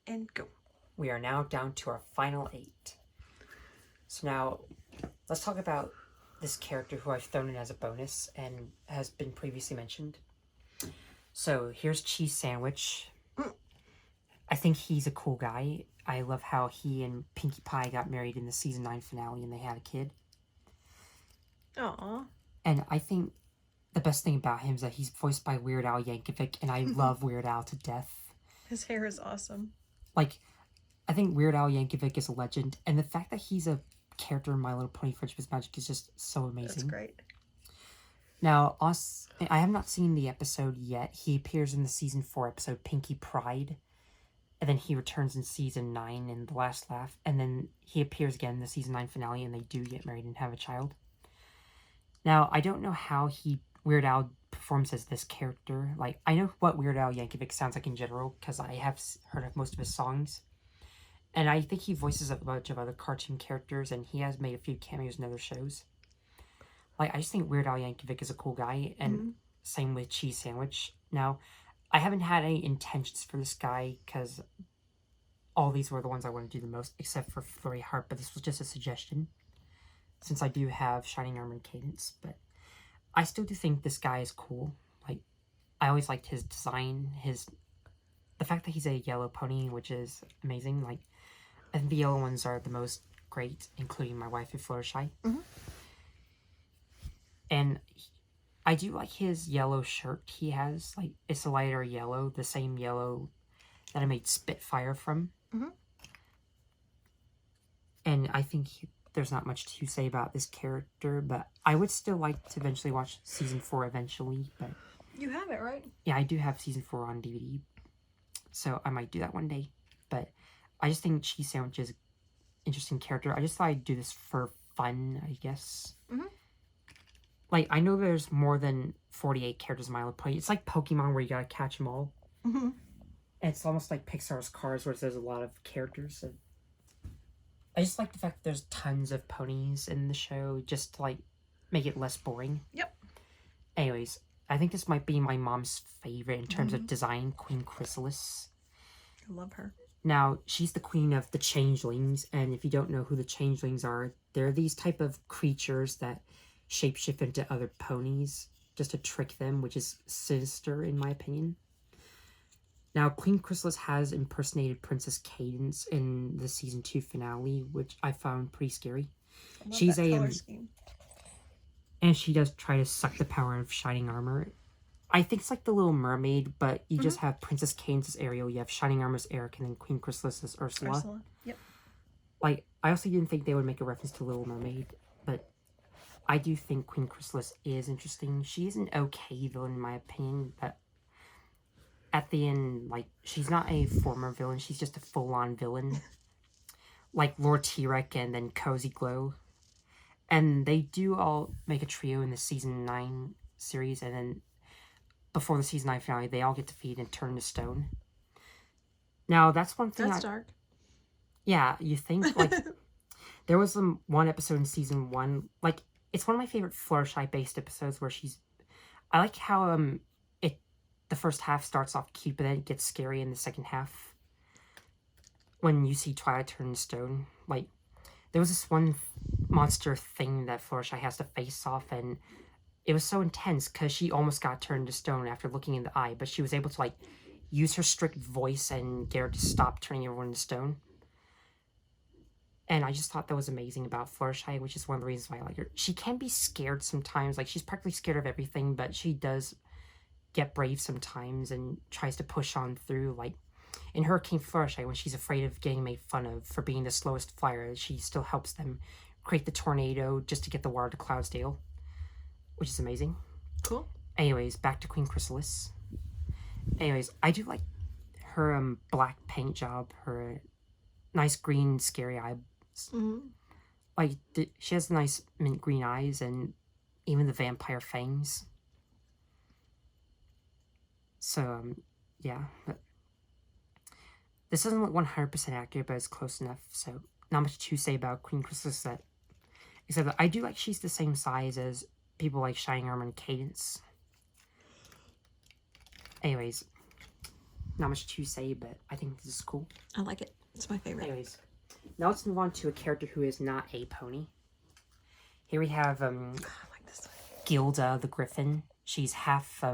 1, and go. We are now down to our final 8. So now, let's talk about this character who I've thrown in as a bonus and has been previously mentioned. So here's Cheese Sandwich. I think he's a cool guy. I love how he and Pinkie Pie got married in the season 9 finale and they had a kid. Aww. And I think the best thing about him is that he's voiced by Weird Al Yankovic, and I love Weird Al to death. His hair is awesome. Like, I think Weird Al Yankovic is a legend, and the fact that he's a character in My Little Pony Friendship is Magic is just so amazing. That's great. Now, I have not seen the episode yet. He appears in the season 4 episode Pinkie Pride, and then he returns in season 9 in The Last Laugh, and then he appears again in the season 9 finale, and they do get married and have a child. Now, I don't know how Weird Al performs as this character. Like, I know what Weird Al Yankovic sounds like in general, because I have heard of most of his songs. And I think he voices a bunch of other cartoon characters, and he has made a few cameos in other shows. Like, I just think Weird Al Yankovic is a cool guy, and same with Cheese Sandwich. Now, I haven't had any intentions for this guy, because all these were the ones I want to do the most, except for Flurry Heart, but this was just a suggestion, since I do have Shining Armor and Cadence. But I still do think this guy is cool. Like, I always liked his design, the fact that he's a yellow pony, which is amazing. Like, I think the yellow ones are the most great, including my wife, Fluttershy. And I do like his yellow shirt he has. Like, it's a lighter yellow, the same yellow that I made Spitfire from. And I think there's not much to say about this character, but I would still like to eventually watch season 4 eventually. But you have it, right? Yeah, I do have season 4 on DVD, so I might do that one day. But I just think Cheese Sandwich is an interesting character. I just thought I'd do this for fun, I guess. Like, I know there's more than 48 characters in My Little Pony. It's like Pokemon where you gotta catch them all. And it's almost like Pixar's Cars where there's a lot of characters. And I just like the fact that there's tons of ponies in the show just to, like, make it less boring. Yep. Anyways, I think this might be my mom's favorite in terms of design, Queen Chrysalis. I love her. Now, she's the queen of the changelings, and if you don't know who the changelings are, they're these type of creatures that shapeshift into other ponies just to trick them, which is sinister in my opinion. Now, Queen Chrysalis has impersonated Princess Cadence in the season 2 finale, which I found pretty scary. She's that color scheme. And she does try to suck the power of Shining Armor. I think it's like the Little Mermaid, but you just have Princess Cadence as Ariel, you have Shining Armor's Eric, and then Queen Chrysalis as Ursula. Yep. Like, I also didn't think they would make a reference to Little Mermaid, but I do think Queen Chrysalis is interesting. She is an okay villain in my opinion, but at the end, like, she's not a former villain, she's just a full-on villain. Like Lord T-Rex and then Cozy Glow. And they do all make a trio in the season 9 series, and then before the season 9 finale, they all get defeated and turn to stone. Now, that's one thing. That's dark. Yeah, you think? Like, there was one episode in season 1, like, it's one of my favorite Fluttershy-based episodes where I like how the first half starts off cute, but then it gets scary in the second half. When you see Twilight turn to stone, like, there was this one monster thing that Fluttershy has to face off, and it was so intense because she almost got turned to stone after looking in the eye, but she was able to, like, use her strict voice and get her to stop turning everyone to stone. And I just thought that was amazing about Fluttershy, which is one of the reasons why I like her. She can be scared sometimes, like, she's practically scared of everything, but she does get brave sometimes and tries to push on through. Like, in Hurricane Fluttershy, when she's afraid of getting made fun of for being the slowest flyer, she still helps them create the tornado just to get the water to Cloudsdale, which is amazing. Cool. Anyways, back to Queen Chrysalis. Anyways, I do like her black paint job, her nice green scary eyes. Like, she has nice mint green eyes and even the vampire fangs. So, yeah, but this doesn't look 100% accurate, but it's close enough, so not much to say about Queen Chrysalis, except that I do like she's the same size as people like Shining Armor and Cadence. Anyways, not much to say, but I think this is cool. I like it. It's my favorite. Anyways, now let's move on to a character who is not a pony. Here we have I like this one. Gilda the Griffin. She's half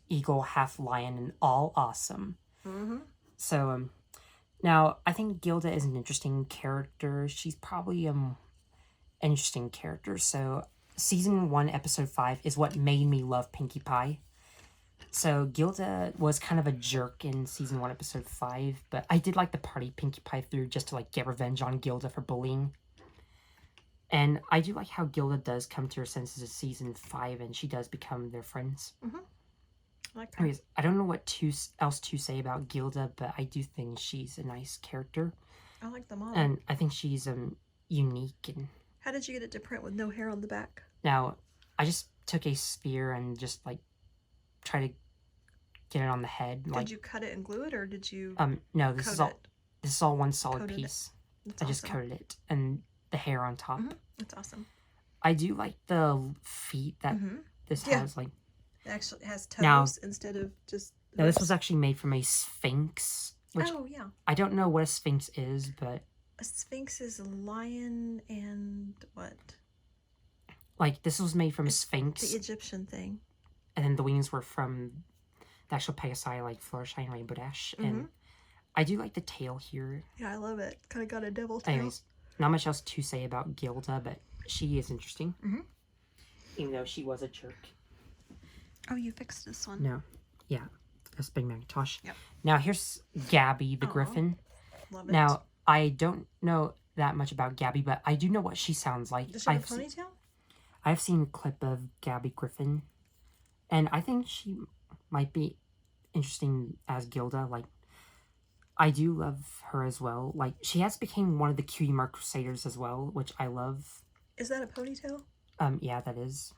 eagle, half lion, and all awesome. Mm-hmm. So now I think Gilda is an interesting character. She's probably an interesting character. So season 1, episode 5 is what made me love Pinkie Pie. So Gilda was kind of a jerk in season 1, episode 5, but I did like the party Pinkie Pie threw just to like get revenge on Gilda for bullying. And I do like how Gilda does come to her senses in season 5, and she does become their friends. Mm-hmm. I like that. Anyways, I don't know what else to say about Gilda, but I do think she's a nice character. I like them all. And I think she's unique. And how did you get it to print with no hair on the back? now, I just took a spear and just like try to get it on the head. Did you cut it and glue it, or did you? No, this is all. It? This is all one solid Coated piece. That's I just awesome. coated it and the hair on top. Mm-hmm. That's awesome. I do like the feet that this has. Like, it actually has toes now, instead of just. Now, this was actually made from a sphinx. Which yeah. I don't know what a sphinx is, but a sphinx is a lion and what? Like, this was made from a sphinx. The Egyptian thing. And then the wings were from the actual Pegasi, like Fluttershy and Rainbow Dash. And I do like the tail here. Yeah, I love it. Kind of got a devil tail. Anyways, not much else to say about Gilda, but she is interesting. Even though she was a jerk. Oh, you fixed this one. No. Yeah. That's Big Macintosh. Yep. Now, here's Gabby the Griffin. Love it. Now, I don't know that much about Gabby, but I do know what she sounds like. Does she have a ponytail? I've seen a clip of Gabby Griffin, and I think she might be interesting as Gilda. Like, I do love her as well. Like, she has become one of the Cutie Mark Crusaders as well, which I love. Is that a ponytail? Yeah, that is.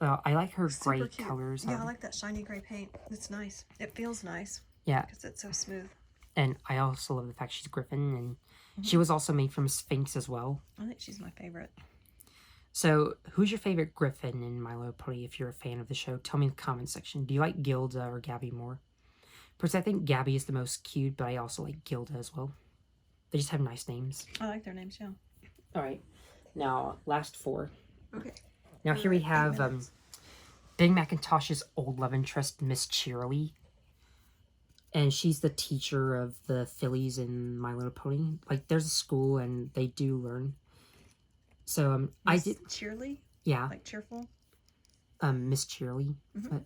So I like her Super gray cute. colors. Yeah, I like that shiny gray paint. It's nice. It feels nice. Yeah. Because it's so smooth. And I also love the fact she's a griffin, and she was also made from a sphinx as well. I think she's my favorite. So, who's your favorite griffin in My Little Pony? If you're a fan of the show, tell me in the comment section. Do you like Gilda or Gabby more? Because I think Gabby is the most cute, but I also like Gilda as well. They just have nice names. I like their names, yeah. All right. Now, last 4. Okay. Now, here we have Big Macintosh's old love interest, Miss Cheerily. And she's the teacher of the fillies in My Little Pony. Like, there's a school, and they do learn. So, I did... Cheerily? Yeah. Like cheerful? Miss Cheerily. But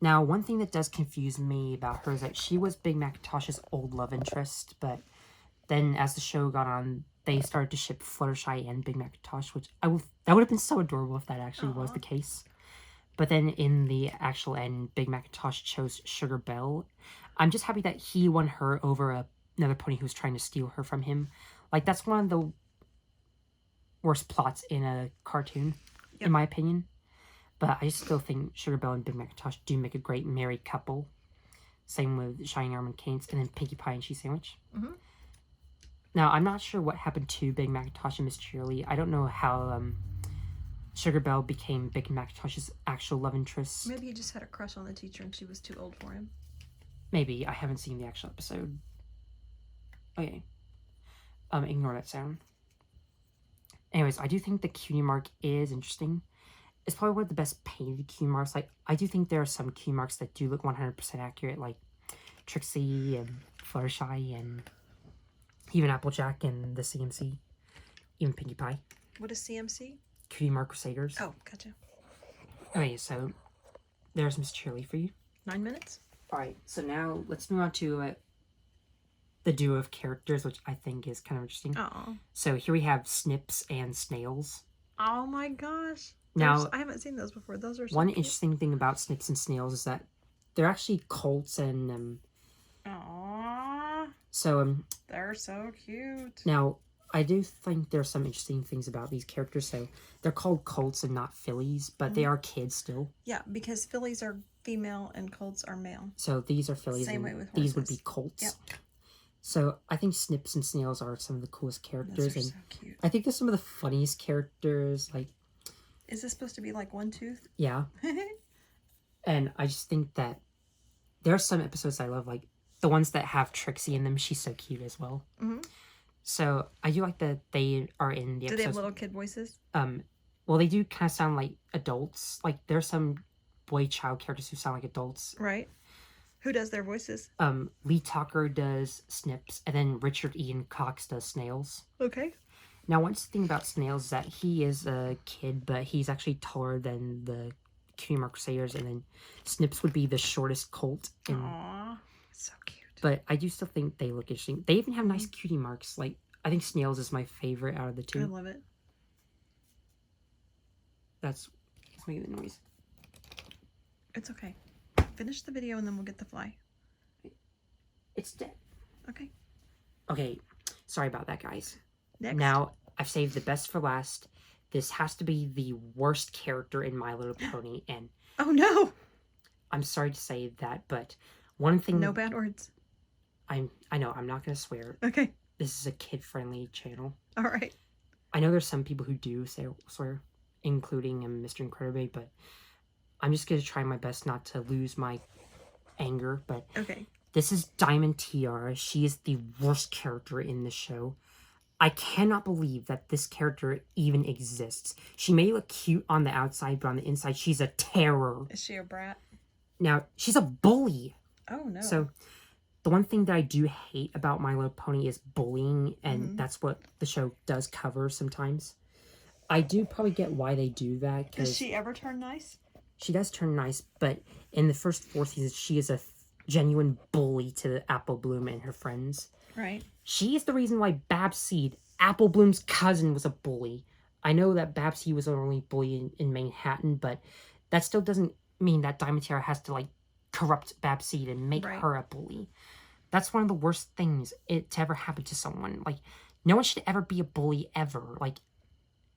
now, one thing that does confuse me about her is that she was Big Macintosh's old love interest, but then as the show got on, they started to ship Fluttershy and Big Macintosh, which that would have been so adorable if that actually was the case. But then in the actual end, Big Macintosh chose Sugar Belle. I'm just happy that he won her over another pony who was trying to steal her from him. Like, that's one of the worst plots in a cartoon, in my opinion. But I still think Sugar Belle and Big Macintosh do make a great married couple. Same with Shining Arm and Canes, and then Pinkie Pie and Cheese Sandwich. Now, I'm not sure what happened to Big Macintosh and Miss Cheerily. I don't know how Sugar Belle became Big Macintosh's actual love interest. Maybe he just had a crush on the teacher and she was too old for him. Maybe. I haven't seen the actual episode. Okay. Ignore that sound. Anyways, I do think the cutie mark is interesting. It's probably one of the best painted cutie marks. Like, I do think there are some cutie marks that do look 100% accurate, like Trixie and Fluttershy and even Applejack and the CMC. Even Pinkie Pie. What is CMC? Cutie Mark Crusaders. Oh, gotcha. Okay, so there's Miss Cheerily for you. 9 minutes? Alright, so now let's move on to the duo of characters, which I think is kind of interesting. Oh. So here we have Snips and Snails. Oh my gosh. Now, I haven't seen those before. Those are so one cute. interesting thing about Snips and Snails is that they're actually colts and Aww. so They're so cute. now I do think there's some interesting things about these characters. So they're called colts and not fillies, but they are kids still. Yeah, because fillies are female and colts are male. So these are fillies Same and way with these would be horses. colts. Yep. So I think Snips and Snails are some of the coolest characters. Those are and so cute. I think they're some of the funniest characters. Like, Is this supposed to be like one tooth? yeah. And I just think that there are some episodes I love, like the ones that have Trixie in them. She's so cute as well. Mm-hmm. So I do like that they are in the Do episodes. they have little kid voices? Well, they do kind of sound like adults. Like there's some boy child characters who sound like adults. Right. Who does their voices? Lee Tucker does Snips, and then Richard Ian Cox does Snails. Okay. Now, one thing about Snails is that he is a kid, but he's actually taller than the Cutie Mark Crusaders, and then Snips would be the shortest colt. Aww, so cute. But I do still think they look interesting. They even have nice cutie marks. Like, I think Snails is my favorite out of the two. I love it. It's making the noise. It's okay. Finish the video and then we'll get the fly. It's dead. Okay. Okay, sorry about that, guys. Next. Now, I've saved the best for last. This has to be the worst character in My Little Pony, and oh no! I'm sorry to say that, but one thing... No bad words. I know, I'm not going to swear. Okay. This is a kid-friendly channel. All right. I know there's some people who do swear, including Mr. Incredible, but I'm just going to try my best not to lose my anger, but... Okay. This is Diamond Tiara. She is the worst character in the show. I cannot believe that this character even exists. She may look cute on the outside, but on the inside, she's a terror. Is she a brat? Now, she's a bully. Oh, no. So, the one thing that I do hate about My Little Pony is bullying, and that's what the show does cover sometimes. I do probably get why they do that. Does she ever turn nice? She does turn nice, but in the first 4 seasons, she is a genuine bully to Apple Bloom and her friends. Right. She is the reason why Babseed, Apple Bloom's cousin, was a bully. I know that Babseed was the only bully in Manhattan, but that still doesn't mean that Diamond Tiara has to, like, corrupt Babseed and make her a bully. That's one of the worst things to ever happen to someone. Like, no one should ever be a bully ever. Like,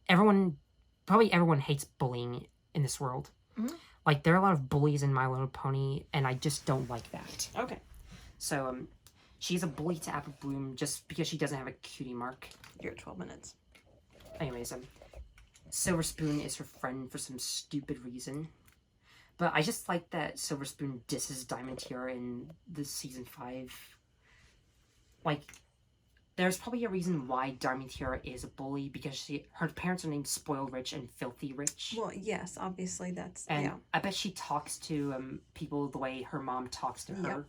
probably everyone hates bullying in this world. Mm-hmm. Like, there are a lot of bullies in My Little Pony, and I just don't like that. Okay. So, she's a bully to Apple Bloom just because she doesn't have a cutie mark. You're at 12 minutes. Anyways, Silver Spoon is her friend for some stupid reason. But I just like that Silver Spoon disses Diamond Tiara in this season 5. Like, there's probably a reason why Diamond Tiara is a bully, because her parents are named Spoiled Rich and Filthy Rich. Well, yes, obviously that's, and I bet she talks to people the way her mom talks to her. Yep,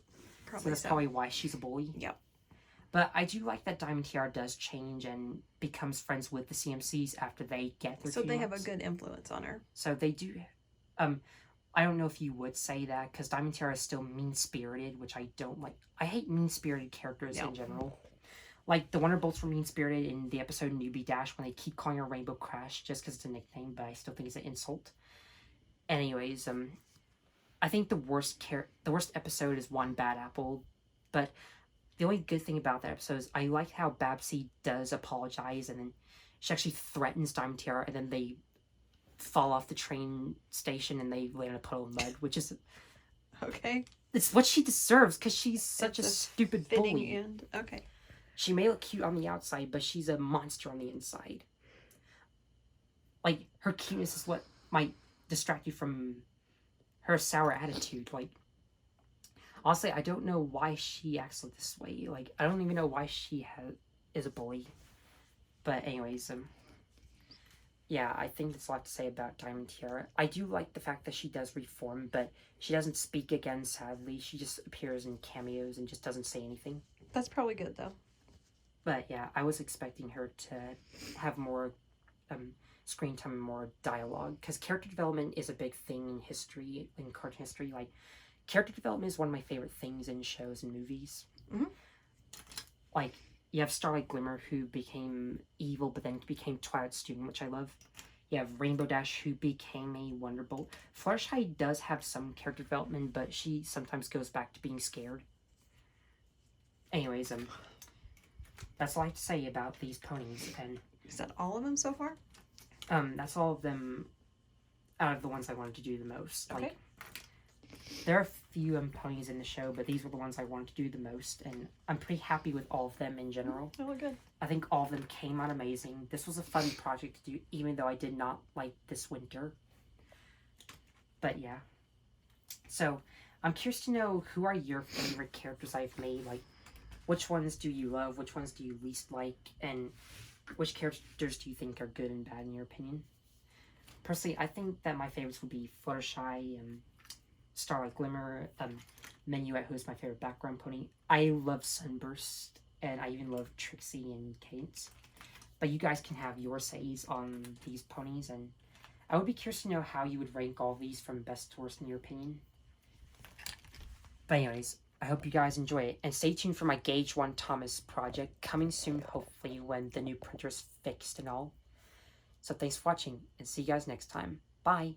probably so that's probably why she's a bully. Yep. But I do like that Diamond Tiara does change and becomes friends with the CMCs after they get their So they have a marks. good influence on her. So they do. I don't know if you would say that, because Diamond Tiara is still mean-spirited, which I don't like. I hate mean-spirited characters in general. Like, the Wonderbolts were mean-spirited in the episode Newbie Dash when they keep calling her Rainbow Crash just because it's a nickname, but I still think it's an insult. Anyways, I think the worst episode is One Bad Apple, but the only good thing about that episode is I like how Babsy does apologize, and then she actually threatens Diamond Tiara, and then they fall off the train station and they land in a puddle of mud, which is... Okay. It's what she deserves, because she's such a stupid bully. End. Okay. She may look cute on the outside, but she's a monster on the inside. Like, her cuteness is what might distract you from her sour attitude. Like, honestly, I don't know why she acts like this way. Like, I don't even know why she is a bully. But anyways, yeah, I think that's a lot to say about Diamond Tiara. I do like the fact that she does reform, but she doesn't speak again, sadly. She just appears in cameos and just doesn't say anything. That's probably good, though. But yeah, I was expecting her to have more screen time and more dialogue, because character development is a big thing in history, in cartoon history. Like, character development is one of my favorite things in shows and movies. Mm-hmm. Like, you have Starlight Glimmer, who became evil, but then became Twilight Student, which I love. You have Rainbow Dash, who became a Wonderbolt. Fluttershy does have some character development, but she sometimes goes back to being scared. Anyways, that's all I have to say about these ponies. And is that all of them so far? That's all of them out of the ones I wanted to do the most. Okay. Like, there are a few ponies in the show, but these were the ones I wanted to do the most, and I'm pretty happy with all of them in general. They look good. I think all of them came out amazing. This was a fun project to do, even though I did not like this winter. But yeah. So, I'm curious to know, who are your favorite characters I've made? Like, which ones do you love? Which ones do you least like? And which characters do you think are good and bad in your opinion? Personally, I think that my favorites would be Fluttershy and Starlight Glimmer, Minuet, who is my favorite background pony. I love Sunburst, and I even love Trixie and Cadence. But you guys can have your says on these ponies, and I would be curious to know how you would rank all these from best to worst in your opinion. But anyways, I hope you guys enjoy it, and stay tuned for my Gauge 1 Thomas project coming soon, hopefully when the new printer is fixed and all. So thanks for watching, and see you guys next time. Bye!